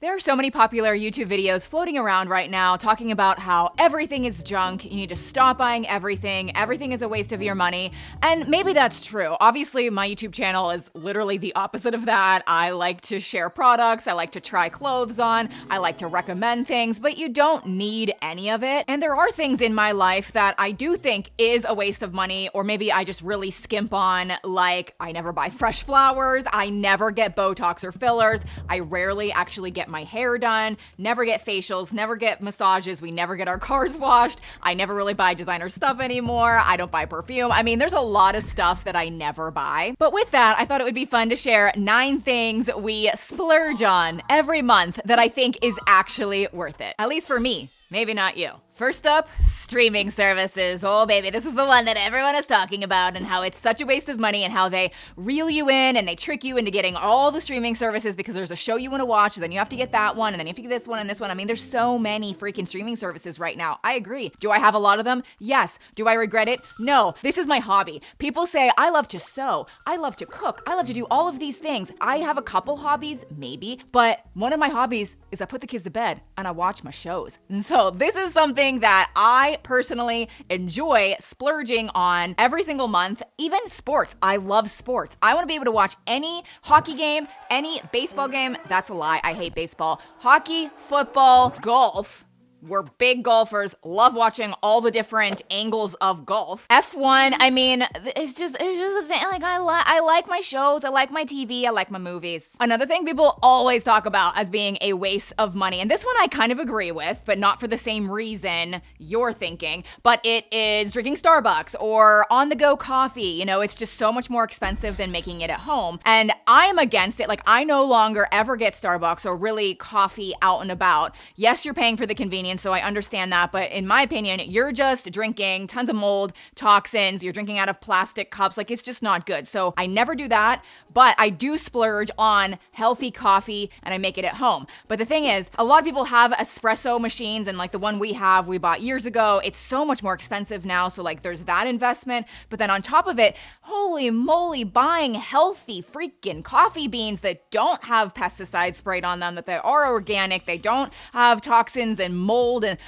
There are so many popular YouTube videos floating around right now talking about how everything is junk, you need to stop buying everything is a waste of your money, and maybe that's true. Obviously, my YouTube channel is literally the opposite of that. I like to share products, I like to try clothes on, I like to recommend things, but you don't need any of it. And there are things in my life that I do think is a waste of money, or maybe I just really skimp on, like I never buy fresh flowers, I never get Botox or fillers, I rarely actually get my hair done, never get facials, never get massages, we never get our cars washed, I never really buy designer stuff anymore, I don't buy perfume. I mean, there's a lot of stuff that I never buy. But with that, I thought it would be fun to share 9 things we splurge on every month that I think is actually worth it. At least for me. Maybe not you. First up, streaming services. Oh baby, this is the one that everyone is talking about and how it's such a waste of money and how they reel you in and they trick you into getting all the streaming services because there's a show you want to watch, and then you have to get that one, and then you have to get this one and this one. I mean, there's so many freaking streaming services right now. I agree. Do I have a lot of them? Yes. Do I regret it? No. This is my hobby. People say, I love to sew, I love to cook, I love to do all of these things. I have a couple hobbies, maybe, but one of my hobbies is I put the kids to bed and I watch my shows. And so this is something that I personally enjoy splurging on every single month. Even sports. I love sports. I want to be able to watch any hockey game, any baseball game. That's a lie. I hate baseball. Hockey, football, golf. We're big golfers, love watching all the different angles of golf. F1, I mean, it's just a thing. Like, I like my shows, I like my TV, I like my movies. Another thing people always talk about as being a waste of money, and this one I kind of agree with, but not for the same reason you're thinking, but it is drinking Starbucks or on-the-go coffee. You know, it's just so much more expensive than making it at home. And I'm against it. Like, I no longer ever get Starbucks or really coffee out and about. Yes, you're paying for the convenience, so I understand that, but in my opinion, you're just drinking tons of mold, toxins, you're drinking out of plastic cups, like it's just not good. So I never do that, but I do splurge on healthy coffee and I make it at home. But the thing is, a lot of people have espresso machines, and like the one we bought years ago, it's so much more expensive now, so like there's that investment. But then on top of it, holy moly, buying healthy freaking coffee beans that don't have pesticides sprayed on them, that they are organic, they don't have toxins and mold, and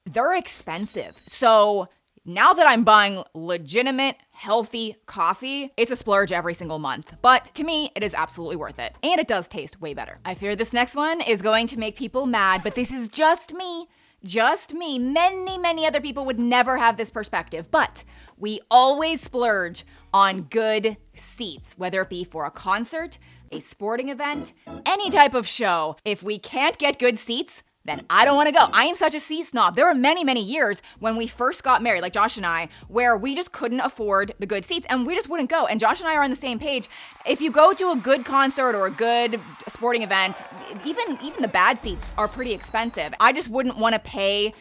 they're expensive. So now that I'm buying legitimate, healthy coffee, it's a splurge every single month. But to me, it is absolutely worth it. And it does taste way better. I fear this next one is going to make people mad, but this is just me. Just me. Many other people would never have this perspective, but we always splurge on good seats, whether it be for a concert, a sporting event, any type of show. If we can't get good seats, then I don't want to go. I am such a seat snob. There were many years when we first got married, like Josh and I, where we just couldn't afford the good seats and we just wouldn't go. And Josh and I are on the same page. If you go to a good concert or a good sporting event, even the bad seats are pretty expensive. I just wouldn't want to pay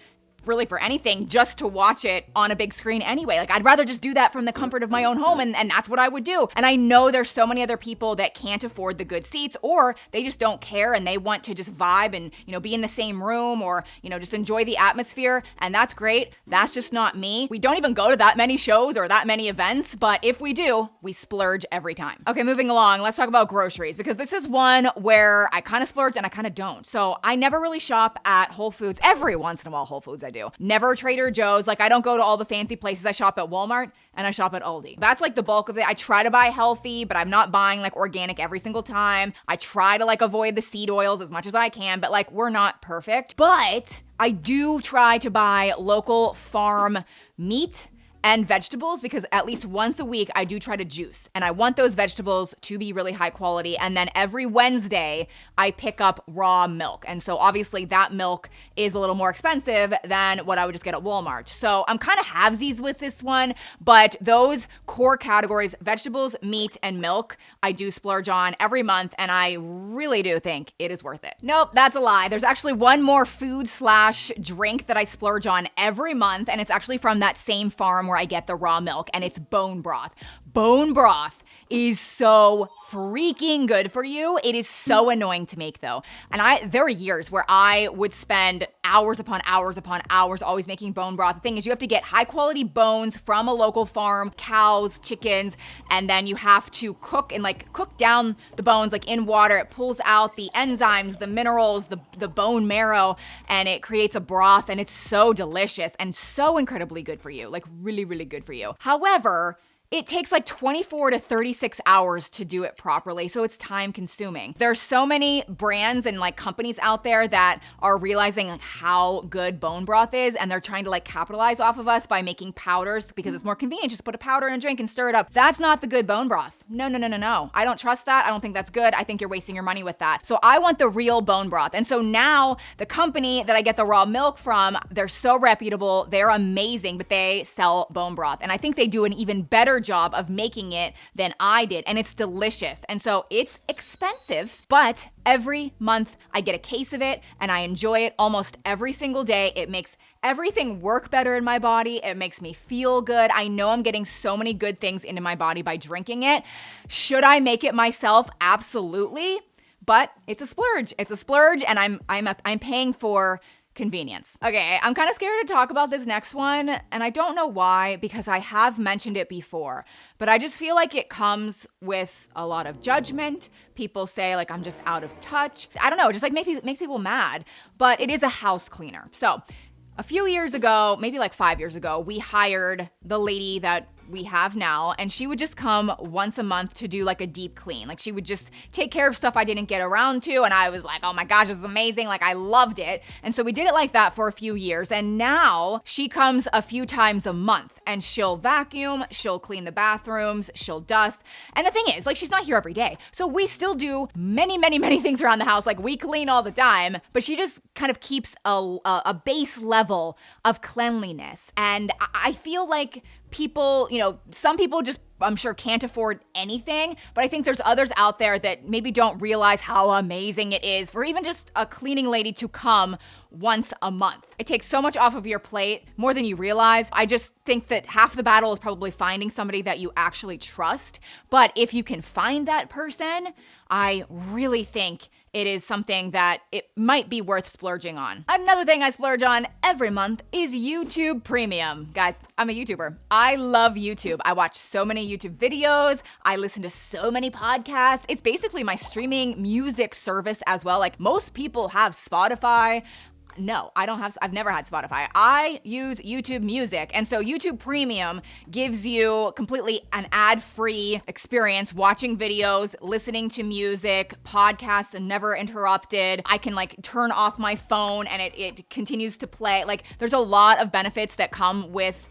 really for anything just to watch it on a big screen anyway. Like, I'd rather just do that from the comfort of my own home, and that's what I would do. And I know there's so many other people that can't afford the good seats, or they just don't care and they want to just vibe and, you know, be in the same room, or, you know, just enjoy the atmosphere, and that's great. That's just not me. We don't even go to that many shows or that many events, but if we do, we splurge every time. Okay, moving along, let's talk about groceries, because this is one where I kind of splurge and I kind of don't. So I never really shop at Whole Foods. Every once in a while, Whole Foods I do. Never Trader Joe's. Like, I don't go to all the fancy places. I shop at Walmart and I shop at Aldi. That's like the bulk of it. I try to buy healthy, but I'm not buying like organic every single time. I try to like avoid the seed oils as much as I can, but like, we're not perfect. But I do try to buy local farm meat and vegetables, because at least once a week I do try to juice, and I want those vegetables to be really high quality. And then every Wednesday I pick up raw milk, and so obviously that milk is a little more expensive than what I would just get at Walmart. So I'm kind of halvesies with this one, but those core categories, vegetables, meat, and milk, I do splurge on every month, and I really do think it is worth it. Nope, that's a lie. There's actually one more food/drink that I splurge on every month, and it's actually from that same farm where I get the raw milk, and it's bone broth. Bone broth is so freaking good for you. It is so annoying to make though. And there were years where I would spend hours upon hours upon hours always making bone broth. The thing is, you have to get high quality bones from a local farm, cows, chickens, and then you have to cook down the bones like in water. It pulls out the enzymes, the minerals, the bone marrow, and it creates a broth, and it's so delicious and so incredibly good for you, like really, really good for you. However, it takes like 24 to 36 hours to do it properly, so it's time consuming. There's so many brands and like companies out there that are realizing like how good bone broth is, and they're trying to like capitalize off of us by making powders because it's more convenient. Just put a powder in a drink and stir it up. That's not the good bone broth. No. I don't trust that. I don't think that's good. I think you're wasting your money with that. So I want the real bone broth. And so now the company that I get the raw milk from, they're so reputable. They're amazing, but they sell bone broth. And I think they do an even better job of making it than I did, and it's delicious. And so it's expensive, but every month I get a case of it and I enjoy it almost every single day. It makes everything work better in my body. It makes me feel good. I know I'm getting so many good things into my body by drinking it. Should I make it myself? Absolutely. But it's a splurge. It's a splurge, and I'm paying for convenience. Okay, I'm kind of scared to talk about this next one, and I don't know why, because I have mentioned it before, but I just feel like it comes with a lot of judgment. People say like I'm just out of touch. I don't know, it just like makes people mad, but it is a house cleaner. So a few years ago, maybe like 5 years ago, we hired the lady that we have now, and she would just come once a month to do like a deep clean. Like she would just take care of stuff I didn't get around to, and I was like, oh my gosh, this is amazing. Like I loved it. And so we did it like that for a few years, and now she comes a few times a month, and she'll vacuum, she'll clean the bathrooms, she'll dust. And the thing is, like, she's not here every day, so we still do many things around the house. Like we clean all the time, but she just kind of keeps a base level of cleanliness. And I feel like people, some people just, I'm sure, can't afford anything, but I think there's others out there that maybe don't realize how amazing it is for even just a cleaning lady to come once a month. It takes so much off of your plate, more than you realize. I just think that half the battle is probably finding somebody that you actually trust. But if you can find that person, I really think it is something that it might be worth splurging on. Another thing I splurge on every month is YouTube Premium. Guys, I'm a YouTuber. I love YouTube. I watch so many YouTube videos. I listen to so many podcasts. It's basically my streaming music service as well. Like most people have Spotify. No, I've never had Spotify. I use YouTube Music. And so YouTube Premium gives you completely an ad-free experience watching videos, listening to music, podcasts, and never interrupted. I can like turn off my phone and it continues to play. Like there's a lot of benefits that come with,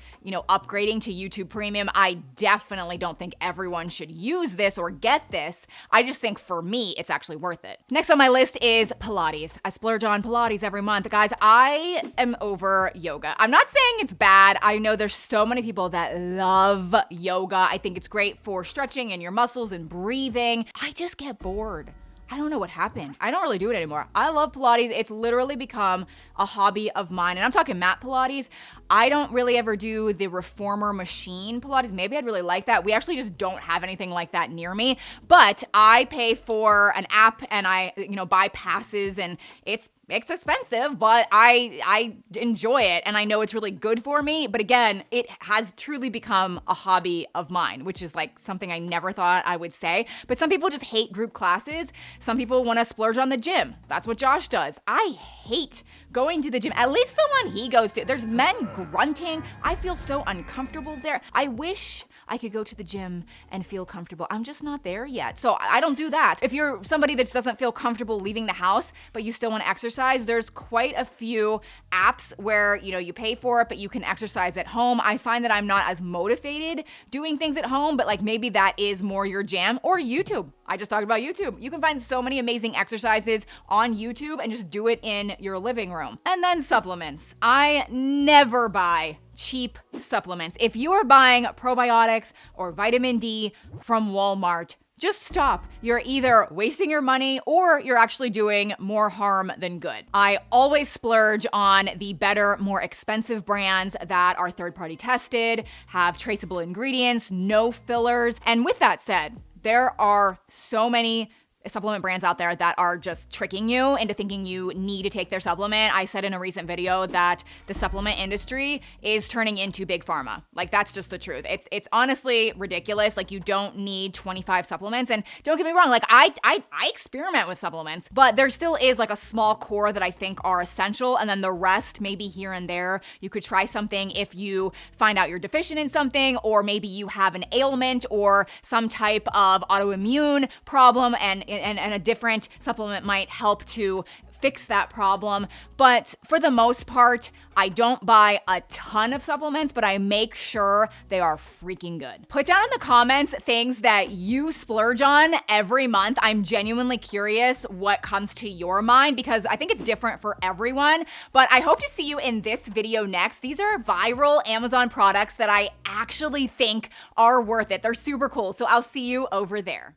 upgrading to YouTube Premium. I definitely don't think everyone should use this or get this. I just think for me, it's actually worth it. Next on my list is Pilates. I splurge on Pilates every month. Guys, I am over yoga. I'm not saying it's bad. I know there's so many people that love yoga. I think it's great for stretching and your muscles and breathing. I just get bored. I don't know what happened. I don't really do it anymore. I love Pilates. It's literally become a hobby of mine. And I'm talking mat Pilates. I don't really ever do the reformer machine Pilates. Maybe I'd really like that. We actually just don't have anything like that near me. But I pay for an app and I, buy passes, and it's expensive, but I enjoy it and I know it's really good for me. But again, it has truly become a hobby of mine, which is like something I never thought I would say. But some people just hate group classes. Some people want to splurge on the gym. That's what Josh does. I hate going to the gym, at least the one he goes to. There's men grunting. I feel so uncomfortable there. I wish I could go to the gym and feel comfortable. I'm just not there yet. So I don't do that. If you're somebody that doesn't feel comfortable leaving the house, but you still want to exercise, there's quite a few apps where, you pay for it, but you can exercise at home. I find that I'm not as motivated doing things at home, but like maybe that is more your jam. Or YouTube. I just talked about YouTube. You can find so many amazing exercises on YouTube and just do it in your living room. And then supplements. I never buy cheap supplements. If you are buying probiotics or vitamin D from Walmart, just stop. You're either wasting your money or you're actually doing more harm than good. I always splurge on the better, more expensive brands that are third-party tested, have traceable ingredients, no fillers. And with that said, There are so many supplement brands out there that are just tricking you into thinking you need to take their supplement. I said in a recent video that the supplement industry is turning into big pharma. Like, that's just the truth. It's honestly ridiculous. Like, you don't need 25 supplements. And don't get me wrong, like I experiment with supplements, but there still is like a small core that I think are essential. And then the rest, maybe here and there, you could try something if you find out you're deficient in something, or maybe you have an ailment or some type of autoimmune problem, and a different supplement might help to fix that problem. But for the most part, I don't buy a ton of supplements, but I make sure they are freaking good. Put down in the comments things that you splurge on every month. I'm genuinely curious what comes to your mind, because I think it's different for everyone. But I hope to see you in this video next. These are viral Amazon products that I actually think are worth it. They're super cool. So I'll see you over there.